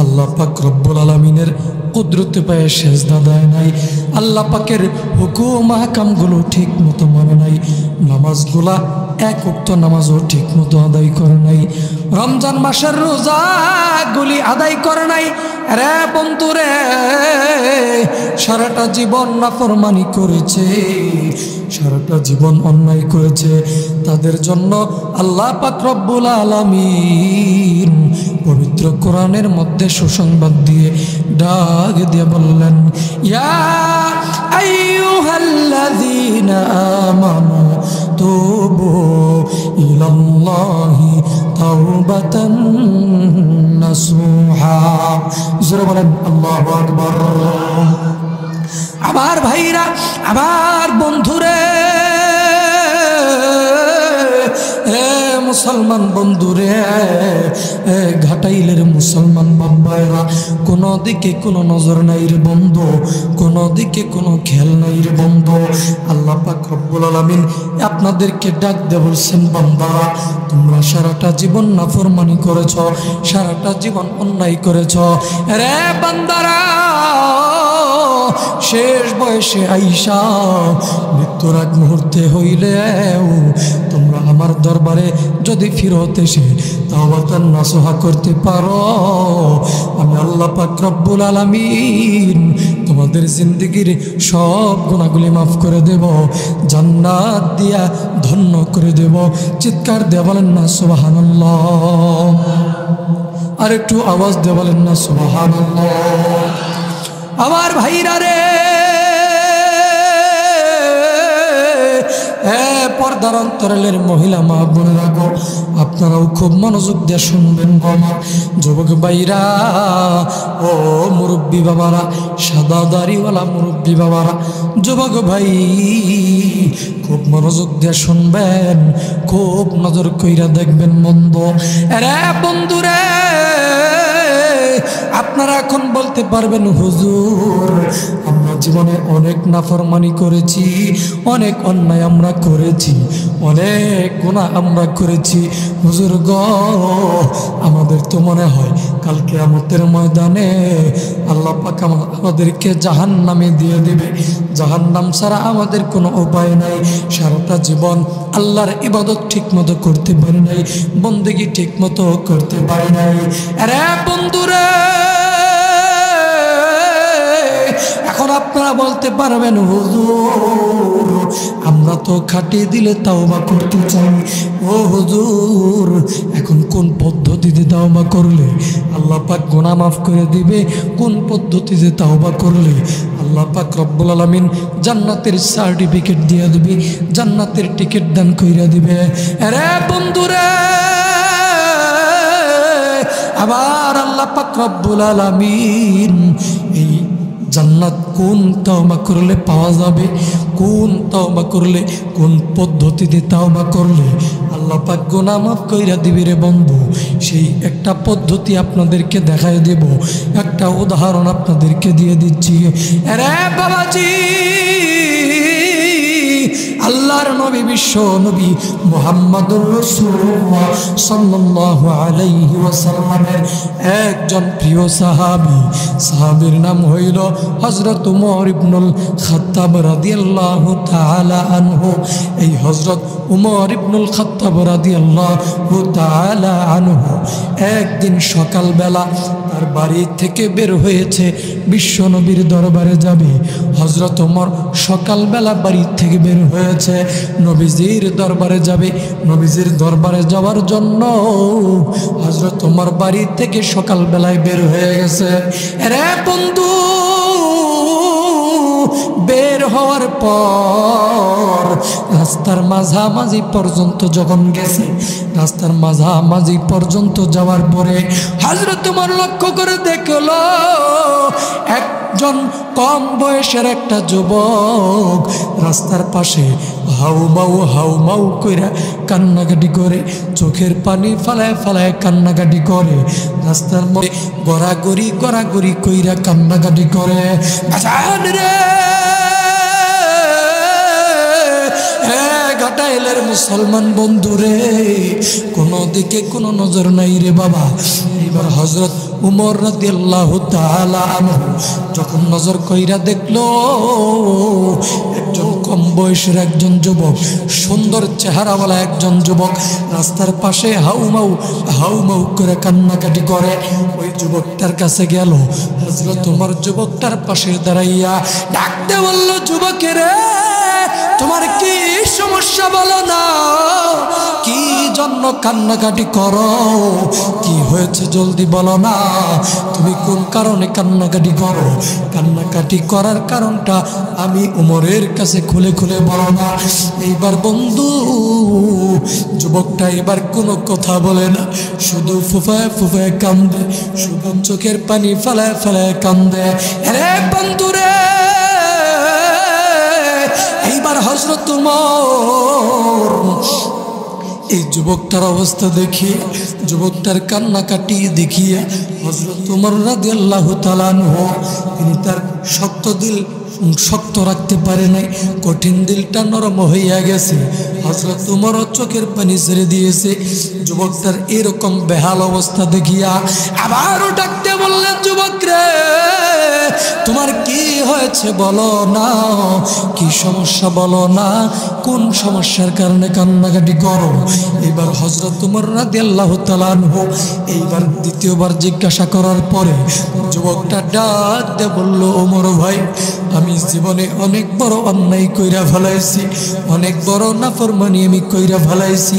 আল্লাহ পাক রব্বুল আলামিনের কুদরতে পায়ে সেজদা দেয় নাই, আল্লাহ পাকের হুকুম আহকামগুলো ঠিক মতো মানে নাই, নামাজগুলা 1 ওয়াক্ত নামাজও ঠিক মতো আদায় করে নাই, রমজান মাসের রোজাগুলি আদায় করে নাই। রে বন্ধু রে, সারাটা জীবন নাফরমানি করেছে, সারাটা জীবন অন্যায় করেছে, তাদের জন্য আল্লাহ পাক রব্বুল আলামিন পবিত্র কোরআনের মধ্যে সুসংবাদ দিয়ে ডাক দিয়ে বললেন, ইয়া আইয়ুহাল্লাযীনা আমানু তুবু ইলাল্লাহি তাওবাতান নাসুহা। জোরে বলেন আল্লাহু আকবার। আবার ভাইরা, আবার বন্ধুরে, মুসলমান বন্ধুরে, ঘাটাইলের মুসলমান বাবারা, কোনো দিকে কোনো নজর নাই রে বন্ধু, কোনো দিকে কোনো খেয়াল নাই রে বন্ধু। আল্লাহ পাক রব্বুল আলামিন আপনাদেরকে ডাক দিয়ে বলছেন, বান্দারা তোমরা সারাটা জীবন নাফরমানি করেছ, সারাটা জীবন অন্যায় করেছ। রে বান্দারা, শেষ বয়সে আইসা মৃত্যুর আগ মুহূর্তে হইলেও তোমরা আমার দরবারে যদি ফিরত এসে তাওবাতান নাসুহা করতে পারো, আমি আল্লাহ পাক রব্বুল আলামিন তোমাদের জিন্দেগির সব গুনাহগুলি মাফ করে দেব, জান্নাত দিয়া ধন্য করে দেব। চিৎকার দিয়ে বলেন না সুবহানাল্লাহ। আর একটু আওয়াজ দিয়ে বলেন না সুবহানাল্লাহ। আমার ভাইরা রে, পর্দার অন্তরালের মহিলা মা বোনেরা গো, আপনারাও খুব মনোযোগ দিয়ে শুনবেন গো আমার যুবক ভাইরা, ও মুরব্বী বাবারা, সাদা দাড়িওয়ালা মুরব্বী বাবারা, যুবক ভাই খুব মনোযোগ দিয়ে শুনবেন, খুব নজর কইরা দেখবেন বন্ধু। রে বন্ধুরে, আপনারা এখন বলতে পারবেন, হুজুর আমরা জীবনে অনেক নাফরমানি করেছি, অনেক অন্যায় আমরা করেছি, অনেক গুনাহ আমরা করেছি। হুজুর গো, আমাদের তো মনে হয় কাল কিয়ামতের ময়দানে আল্লাহ পাক আমাদেরকে জাহান্নামে দিয়ে দেবে, জাহান্নাম ছাড়া আমাদের কোনো উপায় নাই। সারাটা জীবন আল্লাহর ইবাদত ঠিক মতো করতে পারি নাই, বন্দেগী ঠিক মতো করতে পারি নাই। আরে বন্ধুরে, এখন আপনারা বলতে পারবেন, হুজুর আমরা তো খাটিয়ে দিলে তাওবা করতে চাই। ও হুজুর, এখন কোন পদ্ধতিতে তাওবা করলে আল্লাহ পাক গুনাহ মাফ করে দিবে? কোন পদ্ধতিতে তাওবা করলে আল্লাহ পাক রব্বুল আলামিন জান্নাতের সার্টিফিকেট দিয়ে দিবে, জান্নাতের টিকিট দান কইরা দিবে? আরে বন্ধুরে, আবার আল্লাহ পাক রব্বুল আলামিন এই জান্নাত কোন তাওবা করলে পাওয়া যাবে, কোন তাওবা করলে, কোন পদ্ধতিতে তাওবা করলে আল্লাহ পাক গুনাহ মাফ কইরা দিবে রে বন্ধু, সেই একটা পদ্ধতি আপনাদেরকে দেখাই দেব, একটা উদাহরণ আপনাদেরকে দিয়ে দিচ্ছি। আরে বাবাজি, আল্লাহর নবী, বিশ্ব নবী মুহাম্মদুর রাসূলুল্লাহ সাল্লাল্লাহু আলাইহি ওয়াসাল্লামের একজন প্রিয় সাহাবী, সাহাবীর নাম হইল হযরত উমর ইবনুল খাত্তাব রাদিয়াল্লাহু তাআলা আনহু। এই হযরত উমর ইবনুল খাত্তাব রাদিয়াল্লাহু তাআলা আনহু একদিন সকালবেলা তার বাড়ি থেকে বের হয়েছে, বিশ্ব নবীর দরবারে যাবে। হযরত উমর সকালবেলা বাড়ি থেকে বের হয়েছে, নবীজির দরবারে যাবে। নবীজির দরবারে যাওয়ার জন্য হযরত উমর বাড়ি থেকে সকালবেলায় বের হয়ে গেছে। রে বন্ধু, বের হওয়ার পর রাস্তার মাঝামাঝি পর্যন্ত যখন গেছে, রাস্তার মাঝামাঝি পর্যন্ত যাওয়ার পরে হযরত উমর লক্ষ্য করে দেখলো একজন কম বয়সের একটা যুবক রাস্তার পাশে হাউমাউ কইরা কান্নাকাটি করে, চোখের পানি ফালায় ফালায় কান্নাকাটি করে, রাস্তার মধ্যে গড়াগড়ি কইরা কান্নাকাটি করে। বাজান রে, ঘাটাইলের মুসলমান বন্ধুরে, কোনো দিকে কোনো নজর নাই রে বাবা। এবার হযরত উমর রাদিয়াল্লাহু তাআলা আনহু যখন নজর কইরা দেখলো একজন কম বয়সের একজন যুবক, সুন্দর চেহারাওয়ালা একজন যুবক রাস্তার পাশে হাউমাউ করে কান্নাকাটি করে। ওই যুবকটার কাছে গেল। হযরত ওমর যুবকটার পাশে দাঁড়াইয়া ডাকতে বলল, যুবকেরে তোমার কি সমস্যা বলো না, কি জন্য কান্নাকাটি করো, কি হয়েছে জলদি বলো না, তুমি কোন কারণে কান্নাকাটি করো, কান্নাকাটি করার কারণটা আমি ওমরের কাছে খুলে খুলে বলো না। এইবার বন্ধু যুবকটা এবার কোনো কথা বলে না, শুধু ফুফায় ফুফায় কান্দে, শুধু চোখের পানি ফেলায় ফেলায় কান্দে। আরে বন্ধুরে এইবার হযরত ওমর এই যুবকটার অবস্থা দেখিয়ে, যুবকটার কান্নাকাটি দেখিয়ে হযরত ওমর রাদিয়াল্লাহু তাআলা আনহু তিনি তার শক্ত দিল শক্ত রাখতে পারে নাই, কঠিন দিলটা নরম হইয়া গেছে। হযরত ওমর চোখের পানি ছেড়ে দিয়েছে। যুবকটার এরকম বেহাল অবস্থা দেখিয়া আবারও ডাকতে বললেন, যুবক রে তোমার কি হয়েছে বলো না, কি সমস্যা বলো না, কোন সমস্যার কারণে কান্নাকাটি করো। এবার হযরত ওমর রাদিয়াল্লাহু তাআলা আনহু এইবার দ্বিতীয়বার জিজ্ঞাসা করার পরে যুবকটা ডাক দিয়ে বলল, ওমর ভাই আমি জীবনে অনেক বড় অন্যায় কইরা ফেলাইছি, অনেক বড় নাফরমানি আমি কইরা ফেলাইছি।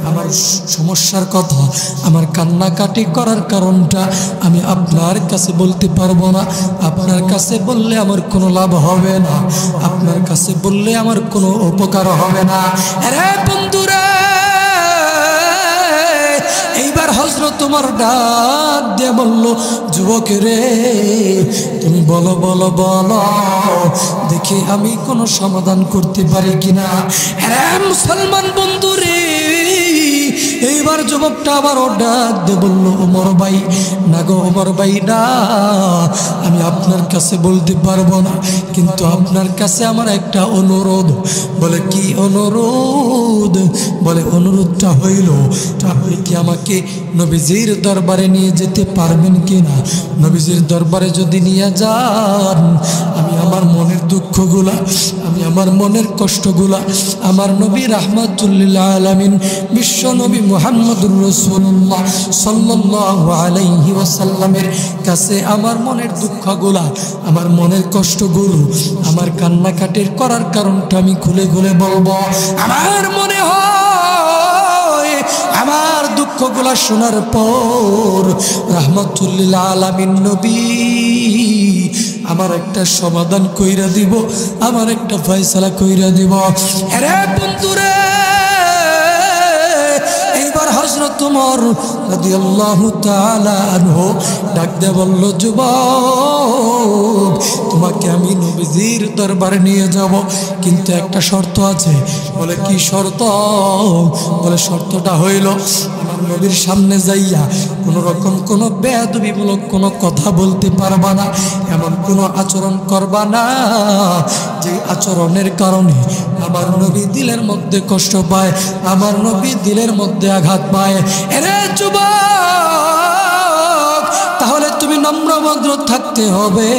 আমার সমস্যার কথা, আমার কান্নাকাটি করার কারণটা আমি আপনার কাছে বলতে পারবো না। আপনার কাছে বললে আমার কোনো লাভ হবে না, আপনার কাছে বললে আমার কোনো উপকার হবে না। আরে বন্ধুরা এইবার হযরত ওমর ডাক দিয়ে বলল, যুবক রে তুমি বলো বলো বলো দেখি আমি কোনো সমাধান করতে পারি কিনা। আরে মুসলমান বন্ধু রে এইবার যুবকটা আবারও ডাক দিয়ে বলল, ওমর ভাই না গো ওমর ভাই না, আমি আপনার কাছে বলতে পারবো না, কিন্তু আপনার কাছে আমার একটা অনুরোধ। বলে কি অনুরোধ? বলে অনুরোধটা হইল আপনি কি আমাকে নবীজির দরবারে নিয়ে যেতে পারবেন কিনা? নবীজির দরবারে যদি নিয়ে যান আমি আমার মনের দুঃখগুলা, আমি আমার মনের কষ্টগুলা আমার নবী রাহমাতুল লিল আলামিন বিশ্ব নবী মুহাম্মদুর রাসূলুল্লাহ সাল্লাল্লাহু আলাইহি ওয়াসাল্লামের কাছে আমার মনের দুঃখগুলা, আমার মনের কষ্টগুলো, আমার কান্নাকাটির করার কারণটা আমি খুলে খুলে বলবো। আমার মনে হয় আমার দুঃখগুলা শোনার পর রাহমাতুল লিল আলামিন নবী আমার একটা সমাধান কইরা দিব, আমার একটা ফয়সালা কইরা দিব। আরে বন্ধুরে এইবার হযরত ওমর রাদিয়াল্লাহু তাআলা আনহু ডাক দিয়ে বলল, যুবক তোমাকে আমি নবীজির দরবারে নিয়ে যাব, কিন্তু একটা শর্ত আছে। বলে কি শর্ত? বলে শর্তটা হইল আমার নবীর সামনে যাইয়া কোনো রকম কোনো বেয়াদবিমূলক কোনো কথা বলতে পারবা না, এমন কোনো আচরণ করবা না যে আচরণের কারণে আমার নবী দিলের মধ্যে কষ্ট পায়, আমার নবী দিলের মধ্যে আঘাত পায়। এরে যুবক তাহলে তুমি নম্রভদ্র থাকতে হবে,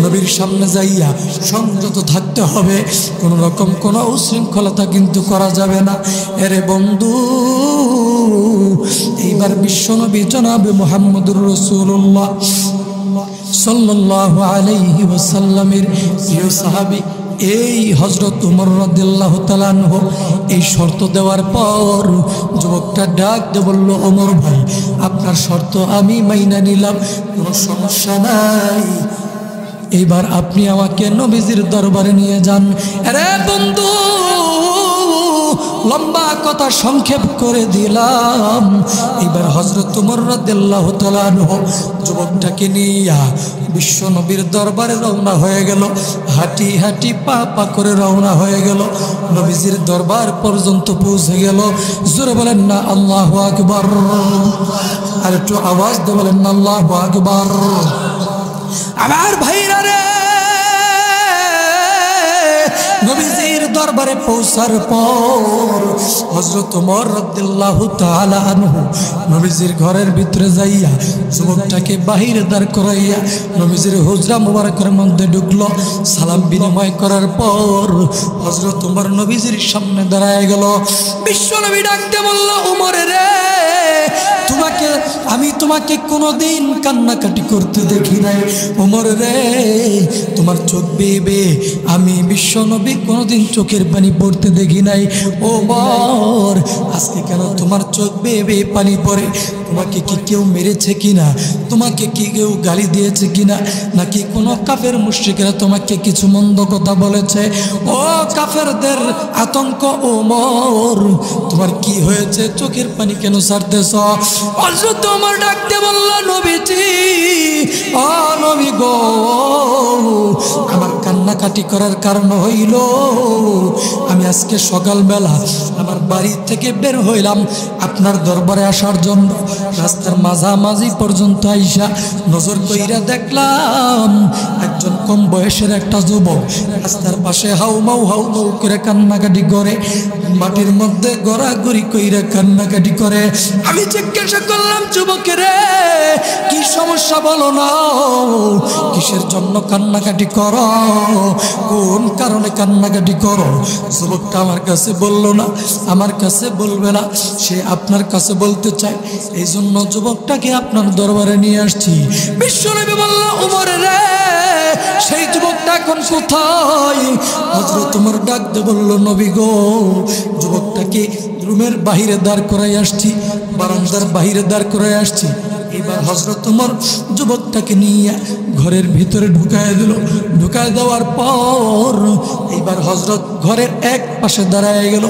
নবীর সামনে যাইয়া সংযত থাকতে হবে, কোন রকম কোনো উশৃঙ্খলতা কিন্তু করা যাবে না। এরে বন্ধু এইবার বিশ্বনবী জনাবে মুহাম্মদুর রাসূলুল্লাহ সাল্লাল্লাহু আলাইহি ওয়াসাল্লামের প্রিয় সাহাবী এই হযরত ওমর রাদিয়াল্লাহু তাআলা আনহু এই শর্ত দেওয়ার পর যুবকটা ডাক দিয়ে বলল, ওমর ভাই আপনার শর্ত আমি মাইনা নিলাম, কোনো সমস্যা নাই, এইবার আপনি আমাকে নবীজির দরবারে নিয়ে যান। আরে বন্ধু লম্বা কথা সংক্ষেপ করে দিলাম। এবার হযরত ওমর রাদিয়াল্লাহু তাআলা আনহু যুবকটাকে নিয়ে বিশ্ব নবীর দরবারে রওনা হয়ে গেল, হাঁটি হাঁটি পা পা করে রওনা হয়ে গেল, নবীজির দরবার পর্যন্ত পৌঁছে গেল। জোরে বলেন না আল্লাহু আকবার, আর একটু আওয়াজ দিয়ে বলেন না আল্লাহু আকবার। আমার ভাইরা রে নবীজির দরবারে পৌঁছার পর হযরত ওমর রাদিয়াল্লাহু তাআলা আনহু নবীজির ঘরের ভিতরে যাইয়া যুবকটাকে বাহিরে দাঁড় করাইয়া নবীজির হুজরা মুবারকের মধ্যে ঢুকলো। সালাম বিনিময় করার পর হযরত ওমর নবীজির সামনে দাঁড়ায় গেল। বিশ্বনবী ডাকতে বলল, ওমর রে, আমি তোমাকে কোনোদিন কান্নাকাটি করতে দেখি নাই। ওমর রে, তোমার চোখ বেয়ে আমি বিশ্বনবী কোনোদিন চোখের পানি পড়তে দেখি নাই। ওমর, আজকে কেন তোমার চোখ বেয়ে পানি পড়ে? তোমাকে কি কেউ মেরেছে কিনা? তোমাকে কি কেউ গালি দিয়েছে কিনা? নাকি কোনো কাফের মুশরিকরা তোমাকে কিছু মন্দ কথা বলেছে? ও কাফেরদের আতঙ্ক ওমর, তোমার কি হয়েছে? চোখের পানি কেন ছাড়তেছ? হযরত ওমর ডাকতে বলল, নবীজি, ও নবী গো, আমার কান্নাকাটি করার কারণ হইল আমি আজকে সকালবেলা আমার বাড়ি থেকে বের হইলাম আপনার দরবারে আসার জন্য। রাস্তার মাঝামাঝি পর্যন্ত আইসা নজর কইরা দেখলাম একজন কম বয়সের একটা যুবক রাস্তার পাশে হাউমাউ করে কান্নাকাটি করে, মাটির মধ্যে গড়াগড়ি কইরা কান্নাকাটি করে। আমি জিজ্ঞাসা করলাম, যুবকের কি সমস্যা বলো না, কিসের জন্য কান্নাকাটি করো, কোন কারণে কান্নাকাটি করো? যুবকটা আমার কাছে বলল না, আমার কাছে বলবে না, সে আপনার কাছে বলতে চায়, এই জন্য যুবকটাকে আপনার দরবারে নিয়ে আসছি। বিশ্বনবী বলল, ওমর রে, সেই যুবকটা এখন কোথায়? হযরত ওমর ডাক দিয়ে বলল, নবী গো, যুবকটাকে রুমের বাহিরে দাঁড় করাই আসছি, বারান্দার বাহিরে দাঁড় করাই আসছি। এবার হযরত ওমর যুবকটাকে নিয়ে ঘরের ভিতরে ঢুকায় দিল। ঢুকায় দেওয়ার পর এইবার হযরত ঘরের এক পাশে দাঁড়ায় গেল।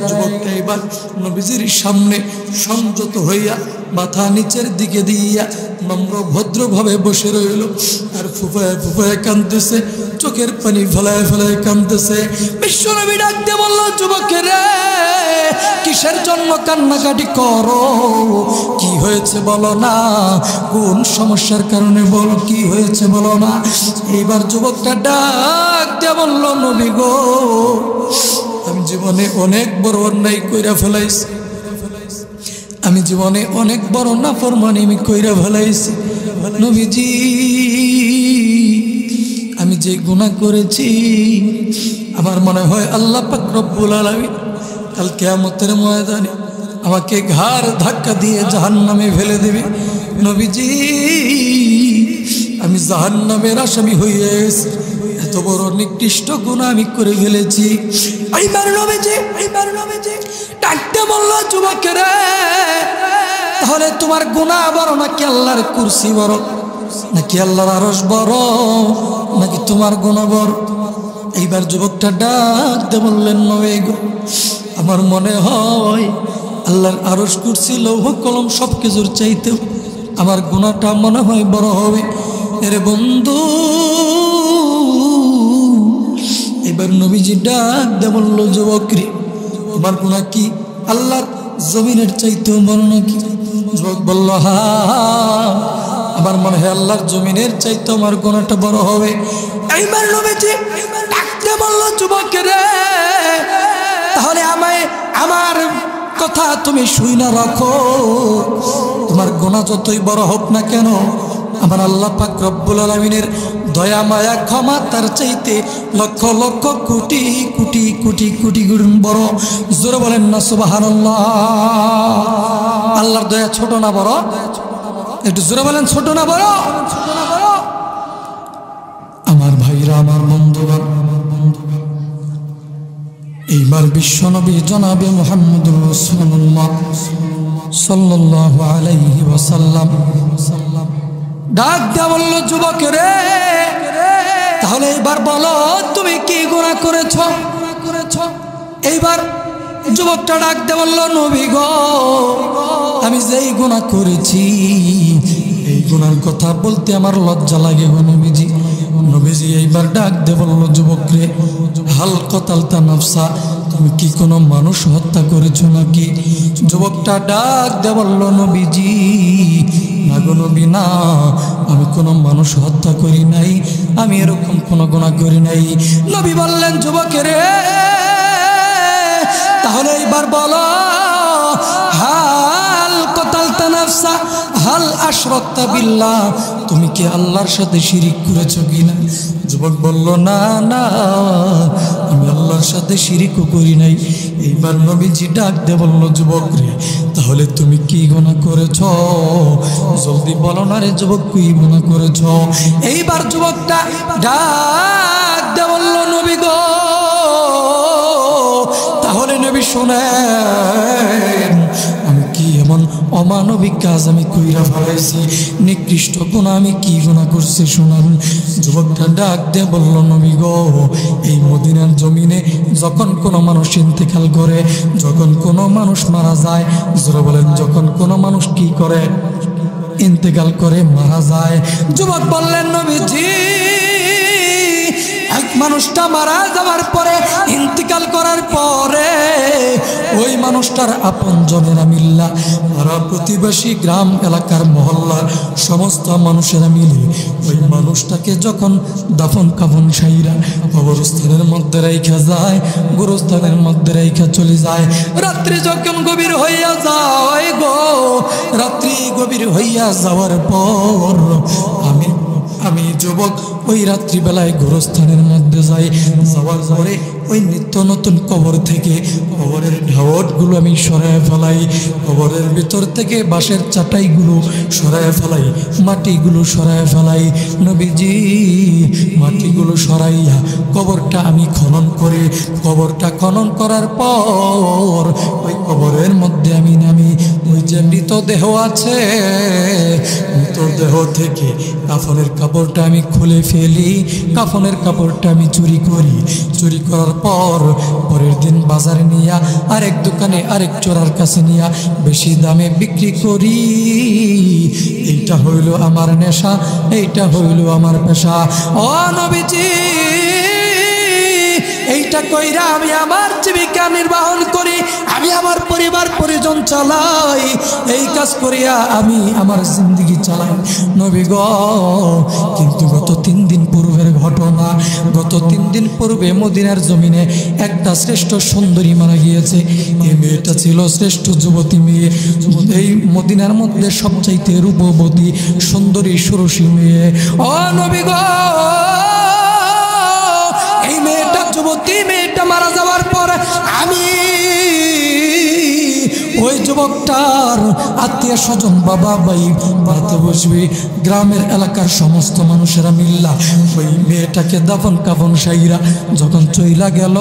যুবকটা এবার নবীজির সামনে সংযত হইয়া মাথা নিচের দিকে দিয়া নম্র ভদ্রভাবে বসে রইল। আর ফুফায় ফুফায় কাঁদতেছে, চোখের পানি ফেলায় ফেলায় কাঁদতেছে। বিশ্বনবী ডাকতে বলল, যুবকের কিসের জন্য কান্নাকাটি করো? কি হয়েছে বলো না, কোন সমস্যার কারণে বলো, কি হয়েছে বলো না। এইবার যুবকটা ডাক দিয়ে বলল, নবী গো, আমি জীবনে অনেক বড় অন্যায় কইরা ফেলাইছি, আমি জীবনে অনেক বড় নাফরমানি আমি কইরা ফেলাইছি। নবীজি, আমি যে গুনাহ করেছি আমার মনে হয় আল্লাহ পাক রব্বুল আলামিন কাল কিয়ামতের ময়দানে আমাকে ঘাড় ধাক্কা দিয়ে জাহান্নামে ফেলে দেবে। নবীজি, আমি জাহান্নামের আসামি হয়ে গেছি, এত বড় নিকৃষ্ট গুনাহ আমি করে ফেলেছি। এইবার নবীজি ডাকতে বলল, যুবকের তাহলে তোমার গুনাহ বড় নাকি আল্লাহর কুরসি বড়, নাকি আল্লাহর আরশ বড়, নাকি তোমার গুনাহ বড়? এইবার যুবকটা ডাক দিয়ে বললেন, নবী গো, আমার মনে হয় আল্লাহর আরশ কুরসি লৌহ কলম সব কিছুর চাইতেও আমার গুনাহটা মনে হয় বড় হবে। এরে বন্ধু, এবার নবীজি ডাক দিয়ে বলল, যুবকরে, তোমার গুনাহ কি আল্লাহর জমিনের চাইতেও বড় নাকি? যুবক বলল, হ্যাঁ, আমার মনে হয় আল্লাহর জমিনের চাইতে আমার গুনাহটা বড় হবে। এইবার নবীজি ডাকতে বলল, যুবকের তাহলে আমার কথা তুমি শুইনা রাখো, তোমার গুনাহ যতই বড় হোক না কেন, আমার আল্লাহ পাক রব্বুল আলামিনের দয়া মায়া ক্ষমা তার চাইতে লক্ষ লক্ষ কোটি কোটি কোটি কোটি গুণ বড়। জোরে বলেন না সুবহানাল্লাহ। আল্লাহর দয়া ছোট না বড়? একটু জোরে বলেন, ছোট না বড়? আমার ভাইরা, আমার বন্ধুগণ, এইবার বিশ্বনবী জনাবে মুহাম্মদুর রাসূলুল্লাহ সাল্লাল্লাহু আলাইহি ওয়াসাল্লাম ডাক দেয়া বলল, যুবকের তাহলে এবার বলো তুমি কি গুনাহ করেছো? এইবার যুবকটা ডাক দেয়া বলল, নবী গো, আমি যেই গুনাহ করেছি এই গুনার কথা বলতে আমার লজ্জা লাগে গো নবীজি। নবীজি এইবার ডাক দিয়ে বলল, যুবক রে, হাল কতালতা নাফসা, তুমি কি কোনো মানুষ হত্যা করেছো নাকি? যুবকটা ডাক দিয়ে বলল, নবীজি না গো নবী, না, আমি কোনো মানুষ হত্যা করি নাই, আমি এরকম কোনো গুনাহ করি নাই। নবী বললেন, যুবকের তাহলে এইবার বলো, হাল কতালতা নাফসা হাল আশরাকতা বিল্লাহ, তুমি কি আল্লাহর সাথে শিরিক করেছো কিনা? যুবক বলল, না না, আমি আল্লাহর সাথে শিরিকও করি নাই। এইবার নবীজি ডাক দিয়ে বলল, যুবক রে, তাহলে তুমি কি গুনাহ করেছো? জলদি বলো না রে যুবক, কি গুনাহ করেছো? এইবার যুবকটা ডাক দিয়ে বলল, নবী গো, তাহলে নবী শোনেন, আমি কি এমন অমানবিক কাজ আমি কইরা ফেলাইছি, নিকৃষ্ট গুনাহ আমি কি গুনাহ করছি শুনান। যুবকটা ডাক দিয়ে বলল, নবী গো, এই মদিনার জমিনে যখন কোনো মানুষ ইন্তেকাল করে, যখন কোনো মানুষ মারা যায়, জোরে বলেন, যখন কোনো মানুষ কি করে, ইন্তেকাল করে, মারা যায়। যুবক বললেন, নবীজি, এক মানুষটা মারা যাওয়ার পরে, ইন্তিকাল করার পরে, ওই মানুষটার আপন জনেরা মিল্লা, পাড়া প্রতিবেশী, গ্রাম এলাকার মহল্লার সমস্ত মানুষেরা মিলে ওই মানুষটাকে যখন দাফন কাফন সাইরা কবরস্থানের মধ্যে রাইখা যায়, গোরস্থানের মধ্যে রাইখা চলে যায়। রাত্রি যখন গভীর হইয়া যায় গো, রাত্রি গভীর হইয়া যাওয়ার পর আমি যুবক ওই রাত্রিবেলায় গোরস্থানের মধ্যে যাই। যাওয়ার পরে ওই নিত্য নতুন কবর থেকে কবরের ঢাওয়াটগুলো আমি সরায় ফেলাই, কবরের ভিতর থেকে বাঁশের চাটাইগুলো সরায় ফেলাই, মাটিগুলো সরায় ফেলাই। নবীজি মাটিগুলো সরাইয়া কবরটা আমি খনন করি। কবরটা খনন করার পর ওই কবরের মধ্যে আমি নামি, ওই যে মৃতদেহ আছে, মৃতদেহ থেকে কাফনের কাপড়টা আমি খুলে ফেলি, কাফনের কাপড়টা আমি চুরি করি। চুরি করার পর পরের দিন বাজারে নিয়া আরেক দোকানে আরেক চোরার কাছে নিয়া বেশি দামে বিক্রি করি। এইটা হইল আমার নেশা, এইটা হইল আমার পেশা। ও নবীজি, এইটা কইরা আমি আমার জীবিকা নির্বাহন করি, আমি আমার পরিবার পরিজন চালাই, এই কাজ করিয়া আমি আমার জিন্দগি চালাই নবী গো। কিন্তু গত 3 দিন পূর্বের ঘটনা, গত 3 দিন পূর্বে মদিনার জমিনে একটা শ্রেষ্ঠ সুন্দরী মারা গিয়েছে। এই মেয়েটা ছিল শ্রেষ্ঠ যুবতী মেয়ে, এই মদিনার মধ্যে সবচাইতে রূপবতী সুন্দরী ষোড়শী মেয়ে। ও নবী গো, এই মেয়েটা যুবতী মেয়েটা মারা যাওয়ার পর আমি ওই যুবকটার আত্মীয় স্বজন, বাবা ভাই বাড়িতে বসবে, গ্রামের এলাকার সমস্ত মানুষেরা মিল্লা ওই মেয়েটাকে দাফন কাফন সাইরা যখন চইলা গেল,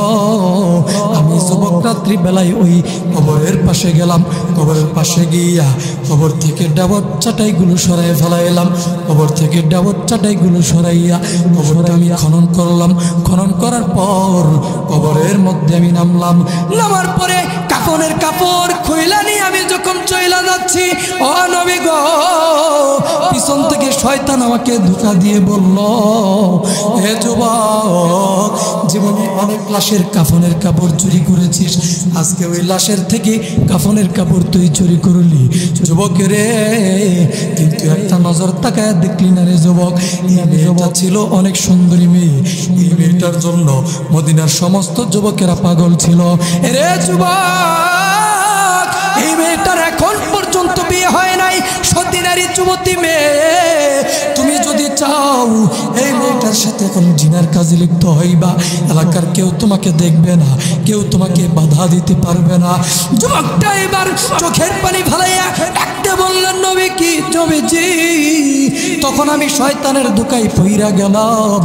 আমি যুবক রাত্রি বেলায় ওই কবরের পাশে গেলাম। কবরের পাশে গিয়া কবর থেকে ডাবর চাটাইগুলো সরাই ফেলাইলাম। কবর থেকে ডাবর চাটাইগুলো সরাইয়া কবরটা আমি খনন করলাম। খনন করার পর কবরের মধ্যে আমি নামলাম। নামার পরে কাফনের কাপড় খুইলা নিয়ে আমি যখন চইলা যাচ্ছি, ও নবী গো, পিছন থেকে শয়তান আমাকে ধোঁকা দিয়ে বলল, হে যুবক, জীবনে অনেক লাশের কাফনের কাপড় চুরি করেছিস, আজকে ওই লাশের থেকে কাফনের কাপড় তুই চুরি করলি। যুবক রে, কিন্তু একটা নজর তাকায় দেখলি না রে যুবক, এই মেয়েটা ছিল অনেক সুন্দরী মেয়ে। এই মেয়েটার জন্য মদিনার সমস্ত যুবকেরা পাগল ছিল। রে যুবক, এই মেয়েটার এখন পর্যন্ত বিয়ে হয় নাই, সতী নারী যুবতী মেয়ে। তুমি যদি চাও এই মেয়েটার সাথে এখন জিনার কাজে লিপ্ত হইবা, এলাকার কেউ তোমাকে দেখবে না, কেউ তোমাকে বাধা দিতে পারবে না। যুবকটা এবার চোখের পানি ফেলাইয়া ডাকতে বললেন, নবী কি নবীজি। তখন আমি শয়তানের ধোঁকায় পইরা গেলাম।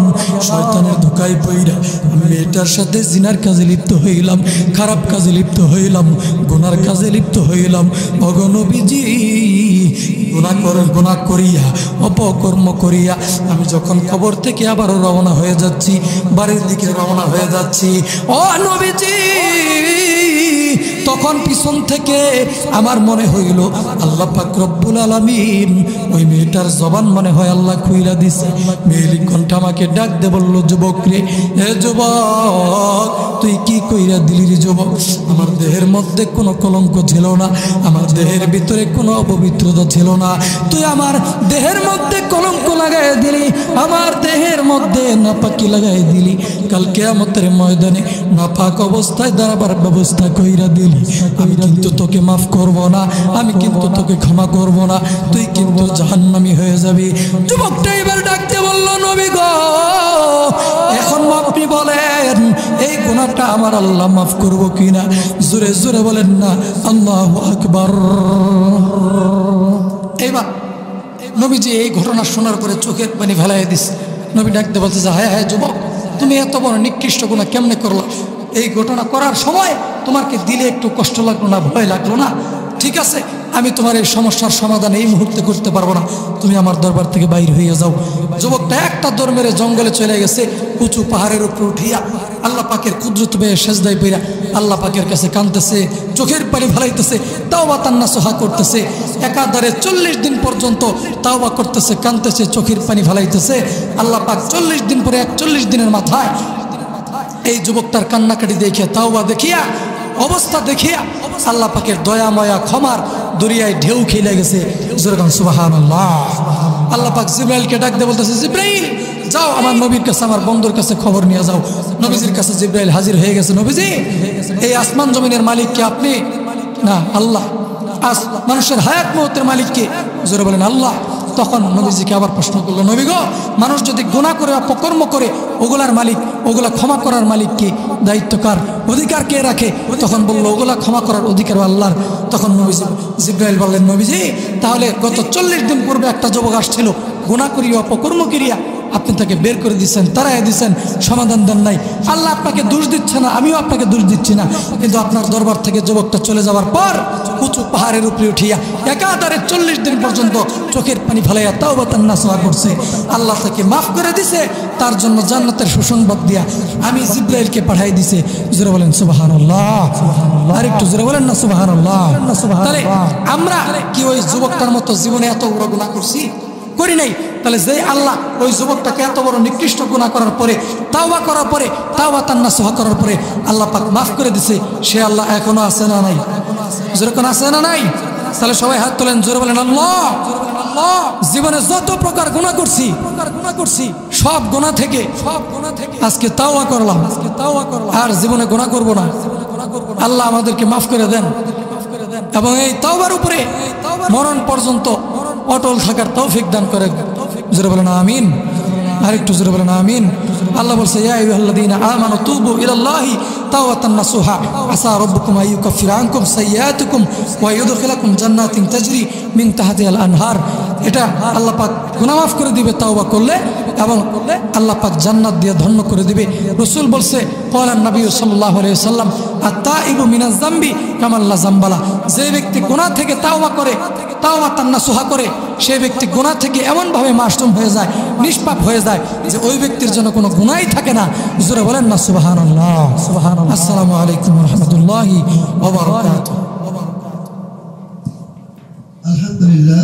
শয়তানের ধোঁকায় পইরা আমি মেয়েটার সাথে জিনার কাজে লিপ্ত হইলাম, খারাপ কাজে লিপ্ত হইলাম, গুনার কাজে লিপ্ত হইলাম। ওগো নবীজি, গুনাহ করিয়া অপকর্ম করিয়া আমি যখন কবর থেকে আবারও রওনা হয়ে যাচ্ছি, বাড়ির দিকে রওনা হয়ে যাচ্ছি, ও নবীজি, তখন পিছন থেকে আমার মনে হইল আল্লাহ পাক রব্বুল আলামিন ওই মেয়েটার জবান মনে হয় আল্লাহ খুইলা দিছে। মেয়েলি কণ্ঠ আমাকে ডাক দে বলল, যুবক রে, হে যুবক, তুই কি কইরা দিলি রে যুবক? আমার দেহের মধ্যে কোনো কলঙ্ক ছিল না, আমার দেহের ভিতরে কোনো অপবিত্রতা ছিল না, তুই আমার দেহের মধ্যে কলঙ্ক লাগাই দিলি, আমার দেহের মধ্যে নাপাকি লাগাই দিলি। কাল কিয়ামতের ময়দানে নাপাক অবস্থায় দাঁড়াবার ব্যবস্থা কইরা দিলি। আমি কিন্তু তোকে মাফ করব না, আমি কিন্তু তোকে ক্ষমা করব না, তুই কিন্তু জাহান্নামী হয়ে যাবি। যুবকটা এবার ডাকতে বলল, নবী গো, এখন আপনি বলেন এই গুনাহটা আমার আল্লাহ মাফ করবো কিনা? জোরে জোরে বলেন না আল্লাহু আকবার। এইবার নবীজি এই ঘটনা শোনার পরে চোখের পানি ফেলাই দিছে। নবী ডাকতে বলতেছে, হ্যাঁ হ্যাঁ যুবক, তুমি এত বড় নিকৃষ্ট গুনাহ কেমনে করলা? এই ঘটনা করার সময় তোমাকে দিলে একটু কষ্ট লাগলো না, ভয় লাগলো না? ঠিক আছে, আমি তোমার এই সমস্যার সমাধান এই মুহূর্তে করতে পারবো না, তুমি আমার দরবার থেকে বাইর হয়ে যাও। যুবকটা একটা দৌড় মেরে জঙ্গলে চলে গেছে, উঁচু পাহাড়ের উপর উঠিয়া আল্লাহ পাকের কুদরত পেয়ে সেজদায় পইরা আল্লাহ পাকের কাছে কাঁদতেছে, চোখের পানি ফেলাইতেছে, তাওবা তান্নাসুহা করতেছে। একাধারে 40 দিন পর্যন্ত তাওবা করতেছে, কাঁদতেছে, চোখের পানি ফেলাইতেছে। আল্লাহ পাক 40 দিন পরে 41 দিনের মাথায় এই যুবকটার কান্নাকাটি দেখিয়া, তাওবা দেখিয়া, অবস্থা দেখিয়া আল্লাহ পাকের দয়া ময়া ক্ষমার দরিয়ায় ঢেউ খেলে গেছে। সুবহানাল্লাহ। আল্লাহ পাক জিবরাইলকে ডাক দিয়ে বলতেছে, জিবরাইল যাও আমার নবীর কাছে, আমার বন্ধুর কাছে খবর নিয়ে যাও। নবীজির কাছে জিবরাইল হাজির হয়ে গেছে। নবীজি, এই আসমান জমিনের মালিক কে আপনি? না, আল্লাহ। মানুষের হায়াত মওতের মালিক কে? জোরে বলেন আল্লাহ। তখন নবীজিকে আবার প্রশ্ন করলো, নবী গো, মানুষ যদি গুনাহ করে অপকর্ম করে ওগুলার মালিক, ওগুলা ক্ষমা করার মালিক কে? দায়িত্বকার, অধিকার কে রাখে? তখন বললো, ওগুলা ক্ষমা করার অধিকার আল্লাহর। তখন নবীজি জিবরাইল বললেন, নবীজি তাহলে গত 40 দিন পূর্বে একটা যুবক আসছিল, গুনাহ করিয়া অপকর্ম করিয়া, আপনি তাকে বের করে দিচ্ছেন, তারাই দিচ্ছেন, সমাধান দেন নাই। আল্লাহ আপনাকে দোষ দিচ্ছে না, আমিও আপনাকে দোষ দিচ্ছি না, কিন্তু আপনার দরবার থেকে যুবকটা চলে যাওয়ার পর উঁচু পাহাড়ের উপরে উঠিয়া একাধারে 40 দিন পর্যন্ত চোখের পানি ফেলাইয়া তাওবা তান্নাসুহা করছে, আল্লাহ তাকে মাফ করে দিছে, তার জন্য জান্নাতের সুসংবাদ দিয়া আমি জিবরাইলকে পাঠাই দিছে। জোরে বলেন সুবহানাল্লাহ। আর একটু জোরে বলেন না সুবহানাল্লাহ। তাহলে আমরা কি ওই যুবকটার মতো জীবনে এত বড় গুনাহ করছি? করি নাই। তাহলে যে আল্লাহ ওই যুবকটাকে এত বড় নিকৃষ্ট গুনাহ করার পরে, তাওবা করার পরে, তাওবা তান্নাসুহা করার পরে আল্লাহ পাক মাফ করে দিছে, সে আল্লাহ এখনো আছে না নাই? যেরকম আছে না নাই? তাহলে সবাই হাত তোলেন, জোরে বলেন আল্লাহ। জীবনে যত প্রকার গুনাহ করছি, সব গুনাহ থেকে আজকে তাওবা করলাম, আর জীবনে গুনাহ করব না। আল্লাহ আমাদেরকে মাফ করে দেন এবং এই তাওবার উপরে মরণ পর্যন্ত অটল থাকার তৌফিক দান করে। জোরে বলেন আমিন। আর একটু জোরে বলেন আমিন। আল্লাহ বলছে, ইয়া আইয়ুহাল্লাযীনা আমানু তুবু ইলাল্লাহি তাওবাতান নাসুহা আসা রাব্বুকুম আইয়ুকাফিরা আনকুম সাইয়্যাতিকুম ওয়া ইউদখিলাকুম জান্নাতিন তাজরি মিন তাহতিহাল আনহার। এটা আল্লাহ পাক গুনাহ মাফ করে দিবে তাওবা করলে, এবং আল্লাহ পাক জান্নাত দিয়ে ধন্য করে দিবে। রাসূল বলছে, ক্বালা নবী সাল্লাল্লাহু আলাইহি ওয়াসাল্লাম, আত-তাইবু মিনাজ যামবি কামান লা যামবালা। যে ব্যক্তি গুনাহ থেকে তাওবা করে, তাওবা তান্নাসুহা করে, সেই ব্যক্তি গুনাহ থেকে এমনভাবে মাসুম হয়ে যায়, নিষ্পাপ হয়ে যায়, যে ওই ব্যক্তির জন্য কোনো গুনাহই থাকে না। জোরে বলেন না সুবহানাল্লাহ। সুবহানাল্লাহ। আসসালামু আলাইকুম ওয়া রাহমাতুল্লাহি ওয়া বারাকাতুহু। আলহামদুলিল্লাহ।